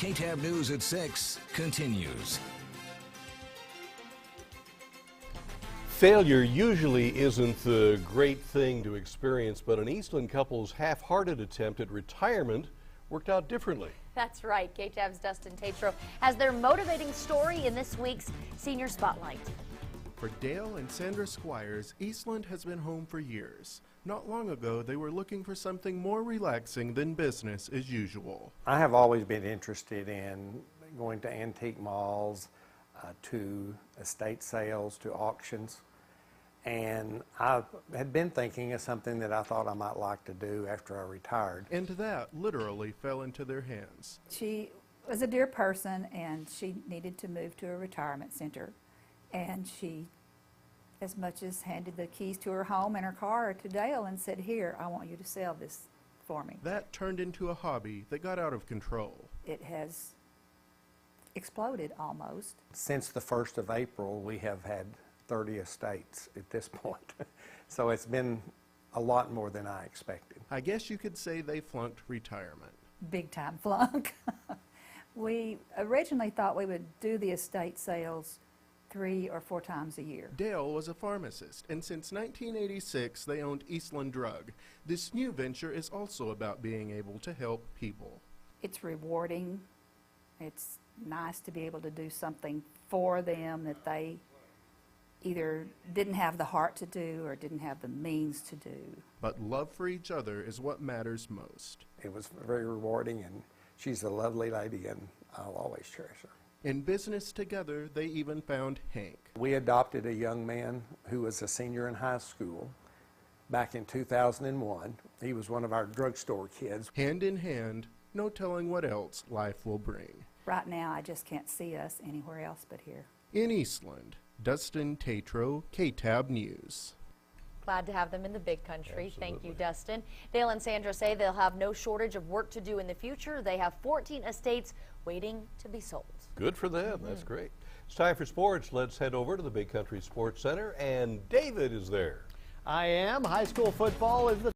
KTAB News at 6 continues. Failure usually isn't the great thing to experience, but an Eastland couple's half-hearted attempt at retirement worked out differently. That's right. KTAB's Dustin Tatro has their motivating story in this week's Senior Spotlight. For Dale and Sandra Squiers, Eastland has been home for years. Not long ago, they were looking for something more relaxing than business as usual. I have always been interested in going to antique malls, to estate sales, to auctions. And I had been thinking of something that I thought I might like to do after I retired. And that literally fell into their hands. She was a dear person, and she needed to move to a retirement center. And she, as much as handed the keys to her home and her car to Dale and said, "Here, I want you to sell this for me." That turned into a hobby that got out of control. It has exploded almost. Since the 1st of April, we have had 30 estates at this point. So it's been a lot more than I expected. I guess you could say they flunked retirement. Big time flunk. We originally thought we would do the estate sales 3 or 4 times a year. Dale was a pharmacist, and since 1986 they owned Eastland Drug. This new venture is also about being able to help people. It's rewarding. It's nice to be able to do something for them that they either didn't have the heart to do or didn't have the means to do. But love for each other is what matters most. It was very rewarding, and she's a lovely lady, and I'll always cherish her. In business together, they even found Hank. We adopted a young man who was a senior in high school back in 2001. He was one of our drugstore kids. Hand in hand, no telling what else life will bring. Right now, I just can't see us anywhere else but here. In Eastland, Dustin Tatro, KTAB News. Glad to have them in the big country. Absolutely. Thank you, Dustin. Dale and Sandra say they'll have no shortage of work to do in the future. They have 14 estates waiting to be sold. Good for them. That's great. It's time for sports. Let's head over to the Big Country Sports Center, and David is there. I am. High school football is the